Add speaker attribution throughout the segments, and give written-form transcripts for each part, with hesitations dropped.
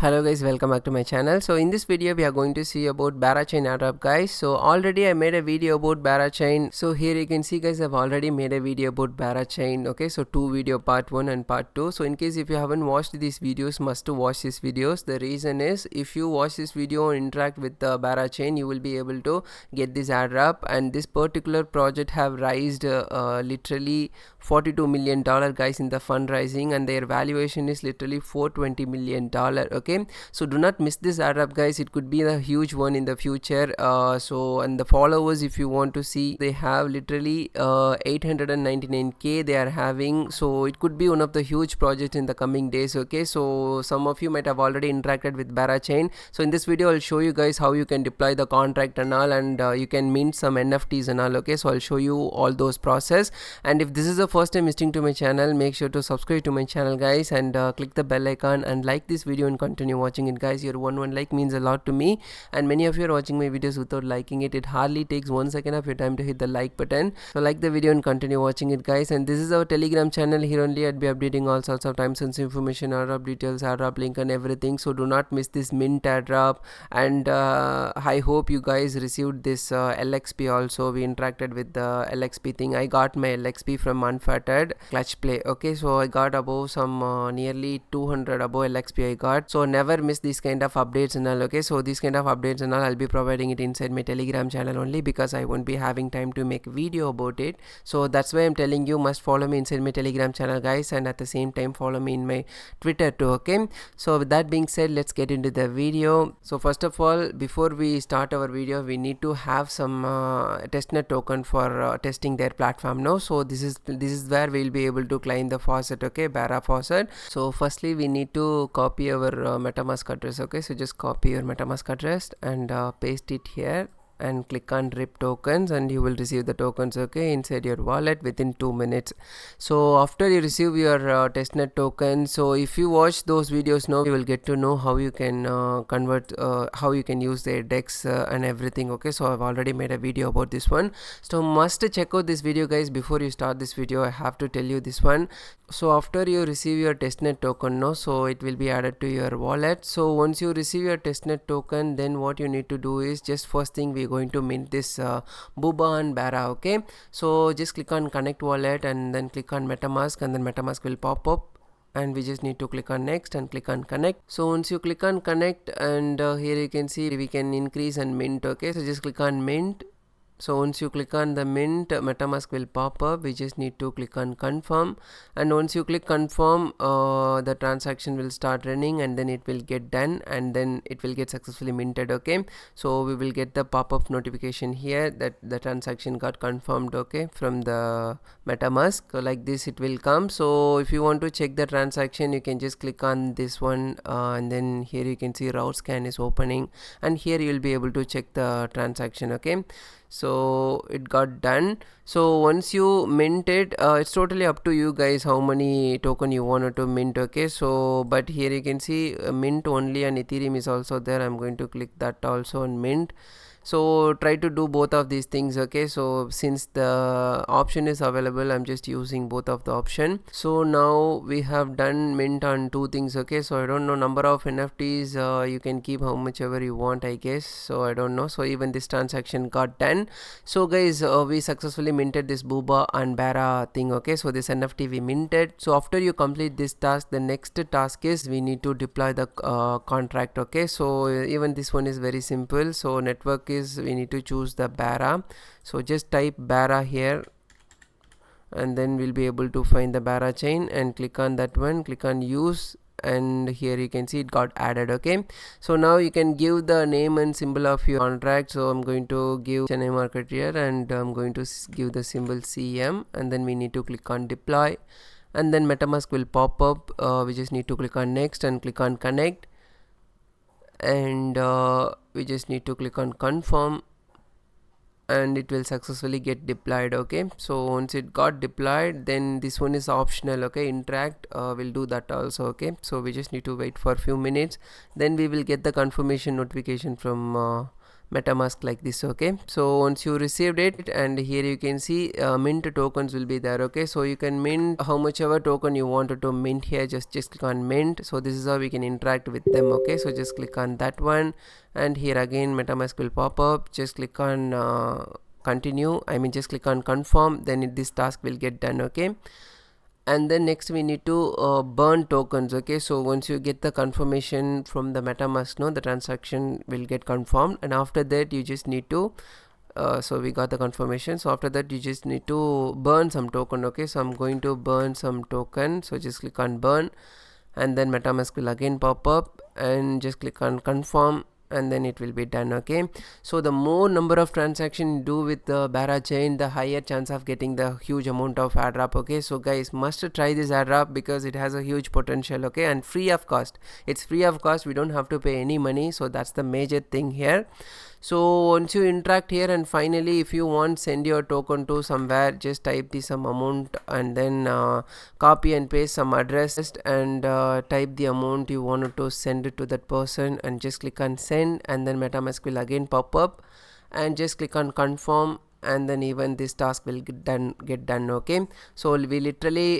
Speaker 1: Hello guys, welcome back to my channel. So in this video we are going to see about BeraChain Airdrop guys. So already I made a video about BeraChain. So here you can see guys, I've already made a video about BeraChain. Okay, so two video, part 1 and part 2. So in case if you haven't watched these videos, must to watch these videos. The reason is if you watch this video and interact with the BeraChain, you will be able to get this airdrop. And this particular project have raised literally $42 million guys in the fundraising, and their valuation is literally $420 million. Okay, so do not miss this airdrop guys, it could be a huge one in the future. And the followers, if you want to see, they have literally 899k they are having, so it could be one of the huge projects in the coming days. Okay, so some of you might have already interacted with BeraChain. So in this video I'll show you guys how you can deploy the contract and all, and you can mint some NFTs and all. Okay, so I'll show you all those process. And if this is the first time visiting to my channel, make sure to subscribe to my channel guys, and click the bell icon and like this video and continue watching it guys. Your one like means a lot to me, and many of you are watching my videos without liking it. It hardly takes 1 second of your time to hit the like button. So like the video and continue watching it guys. And this is our Telegram channel. Here only I'd be updating all sorts of time sensitive information, airdrop details, airdrop link and everything. So do not miss this mint airdrop. And I hope you guys received this LXP also. We interacted with the LXP thing. I got my LXP from Unfatted Clutch Play. Okay, so I got above some nearly 200 above LXP I got. So never miss these kind of updates and all. Okay, so these kind of updates and all, I'll be providing it inside my Telegram channel only, because I won't be having time to make video about it. So that's why I'm telling you, must follow me inside my Telegram channel guys, and at the same time follow me in my Twitter too. Okay, so with that being said, let's get into the video. So first of all, before we start our video, we need to have some testnet token for testing their platform now. So this is where we'll be able to claim the faucet. Okay, Bara faucet. So firstly we need to copy our MetaMask address. Okay, so just copy your MetaMask address and paste it here and click on rip tokens, and you will receive the tokens, okay, inside your wallet within 2 minutes. So after you receive your testnet token, so if you watch those videos now, you will get to know how you can convert, how you can use the DEX and everything. Okay, so I've already made a video about this one, so must check out this video guys. Before you start this video, I have to tell you this one. So after you receive your testnet token now, so it will be added to your wallet. So once you receive your testnet token, then what you need to do is, just first thing we're going to mint this Booba and Bara. Okay, so just click on connect wallet and then click on MetaMask, and then MetaMask will pop up, and we just need to click on next and click on connect. So once you click on connect, and here you can see we can increase and mint. Okay, so just click on mint. So once you click on the mint, MetaMask will pop up. We just need to click on confirm, and once you click confirm, the transaction will start running, and then it will get done, and then it will get successfully minted. Okay, so we will get the pop-up notification here that the transaction got confirmed, okay, from the MetaMask. So like this it will come. So if you want to check the transaction, you can just click on this one, and then here you can see route scan is opening, and here you will be able to check the transaction. Okay, so it got done. So once you mint it, it's totally up to you guys how many token you wanted to mint. Okay, so but here you can see mint only, and Ethereum is also there. I'm going to click that also and mint. So try to do both of these things. Okay, so since the option is available, I'm just using both of the option. So now we have done mint on two things. Okay, so I don't know number of NFTs, you can keep how much ever you want, I guess. So I don't know. So even this transaction got done. So guys, we successfully minted this Booba and Bara thing. Okay, so this NFT we minted. So after you complete this task, the next task is we need to deploy the contract. Okay, so even this one is very simple. So network is, we need to choose the Bara. So just type Bara here, and then we'll be able to find the BeraChain and click on that one, click on use, and here you can see it got added. Okay, so now you can give the name and symbol of your contract. So I'm going to give chennaimarketer, and I'm going to give the symbol CM, and then we need to click on deploy, and then MetaMask will pop up. We just need to click on next and click on connect, and we just need to click on confirm, and it will successfully get deployed. Okay, so once it got deployed, then this one is optional. Okay, interact will do that also. Okay, so we just need to wait for a few minutes, then we will get the confirmation notification from MetaMask like this. Okay, so once you received it, and here you can see mint tokens will be there. Okay, so you can mint how much ever token you wanted to mint here. Just click on mint. So this is how we can interact with them. Okay, so just click on that one, and here again MetaMask will pop up. Just click on continue, just click on confirm, then this task will get done. Okay, and then next we need to burn tokens. Okay, so once you get the confirmation from the MetaMask, the transaction will get confirmed, and after that you just need to so we got the confirmation. So after that you just need to burn some token. Okay, so I'm going to burn some token, so just click on burn, and then MetaMask will again pop up, and just click on confirm, and then it will be done. Okay, so the more number of transactions you do with the BeraChain, the higher chance of getting the huge amount of airdrop. Okay, so guys, must try this airdrop because it has a huge potential. Okay, and free of cost. It's free of cost, we don't have to pay any money, so that's the major thing here. So once you interact here, and finally if you want send your token to somewhere, just type the some amount, and then copy and paste some address, and type the amount you wanted to send it to that person, and just click on send, and then MetaMask will again pop up, and just click on confirm, and then even this task will get done. Okay, so we literally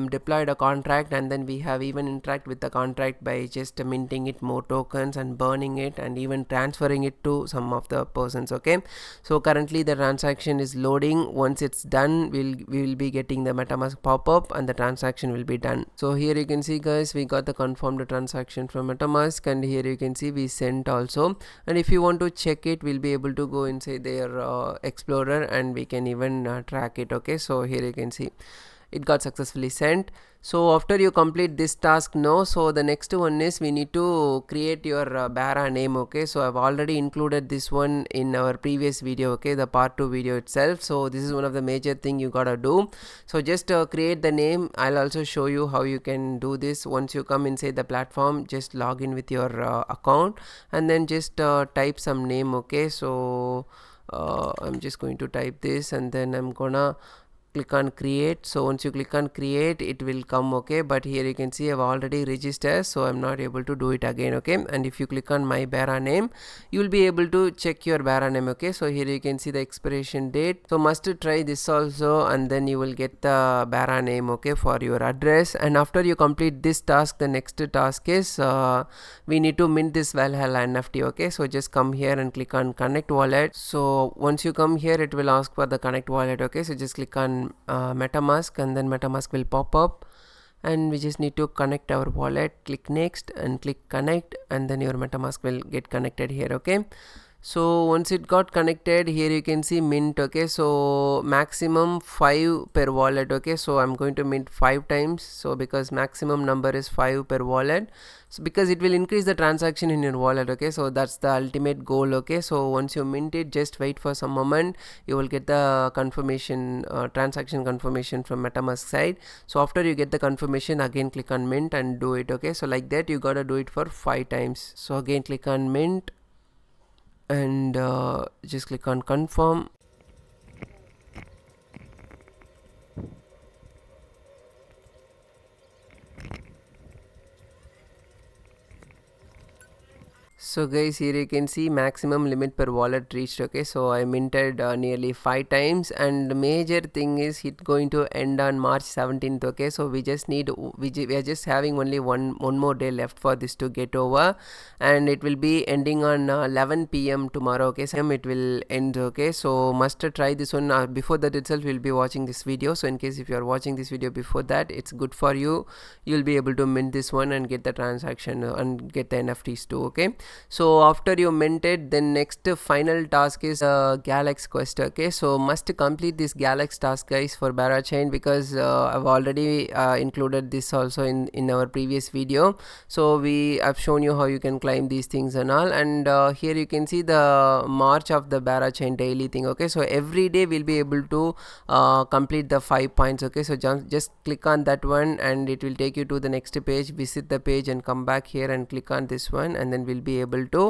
Speaker 1: deployed a contract, and then we have even interact with the contract by just minting it more tokens and burning it, and even transferring it to some of the persons. Okay, so currently the transaction is loading. Once it's done, we will be getting the MetaMask pop-up, and the transaction will be done. So here you can see, guys, we got the confirmed transaction from MetaMask, and here you can see we sent also. And if you want to check it, we'll be able to go inside their Explorer, and we can even track it. Okay, so here you can see it got successfully sent. So after you complete this task now, so the next one is we need to create your Bara name. Okay, so I've already included this one in our previous video. Okay, the part 2 video itself. So this is one of the major thing you gotta do. So just create the name. I'll also show you how you can do this. Once you come inside the platform, just log in with your account, and then just type some name. Okay, so I'm just going to type this, and then I'm gonna click on create. So once you click on create, it will come. Okay, but here you can see I've already registered, so I'm not able to do it again. Okay, and if you click on my Bara name, you will be able to check your Bara name. Okay, so here you can see the expiration date. So must try this also, and then you will get the Bara name. Okay, for your address. And after you complete this task, the next task is we need to mint this Valhalla NFT. Okay, so just come here and click on connect wallet. So once you come here, it will ask for the connect wallet. Okay, so just click on MetaMask, and then MetaMask will pop up, and we just need to connect our wallet. Click next and click connect, and then your MetaMask will get connected here. Okay, so once it got connected, here you can see mint. Okay, so maximum 5 per wallet. Okay, so I'm going to mint 5 times, so because maximum number is 5 per wallet, so because it will increase the transaction in your wallet. Okay, so that's the ultimate goal. Okay, so once you mint it, just wait for some moment, you will get the confirmation, transaction confirmation from MetaMask side. So after you get the confirmation, again click on mint and do it. Okay, so like that you gotta do it for 5 times. So again click on mint, and just click on confirm. So guys, here you can see maximum limit per wallet reached. Okay, so I minted nearly 5 times, and the major thing is it going to end on March 17th. Okay, so we just need we are just having only one more day left for this to get over, and it will be ending on 11 p.m. tomorrow. Okay, so it will end. Okay, so must try this one. Before that itself, we'll be watching this video. So in case if you are watching this video before that, it's good for you. You'll be able to mint this one and get the transaction and get the NFTs too. Okay, so after you minted, then next final task is Galax quest. Okay, so must complete this Galax task, guys, for BeraChain, because I've already included this also in our previous video. So I've shown you how you can claim these things and all, and here you can see the march of the BeraChain daily thing. Okay, so every day we'll be able to complete the 5 points. Okay, so just click on that one, and it will take you to the next page. Visit the page and come back here and click on this one, and then we'll be able to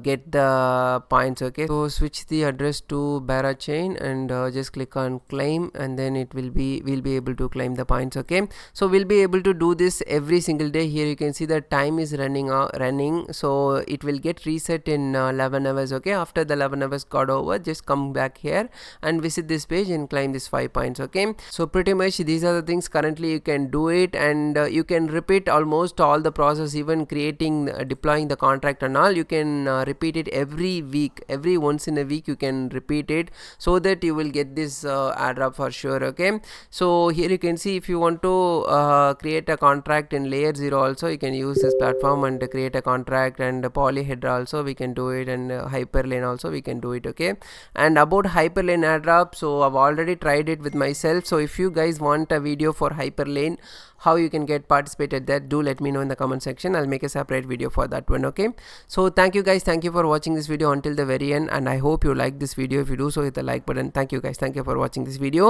Speaker 1: get the points. Okay, so switch the address to BeraChain and just click on claim, and then we'll be able to claim the points. Okay, so we'll be able to do this every single day. Here you can see the time is running, so it will get reset in 11 hours. Okay, after the 11 hours got over, just come back here and visit this page and claim this 5 points. Okay, so pretty much these are the things currently you can do it, and you can repeat almost all the process, even creating deploying the contract and all. You can repeat it every week, every once in a week you can repeat it, so that you will get this airdrop for sure. Okay, so here you can see if you want to create a contract in layer 0 also, you can use this platform and create a contract, and polyhedra also we can do it, and hyperlane also we can do it. Okay, and about hyperlane airdrop, so I've already tried it with myself. So if you guys want a video for hyperlane, how you can get participated there, do let me know in the comment section. I'll make a separate video for that one. Okay, so thank you guys, thank you for watching this video until the very end, and I hope you like this video. If you do so, hit the like button. Thank you guys, thank you for watching this video.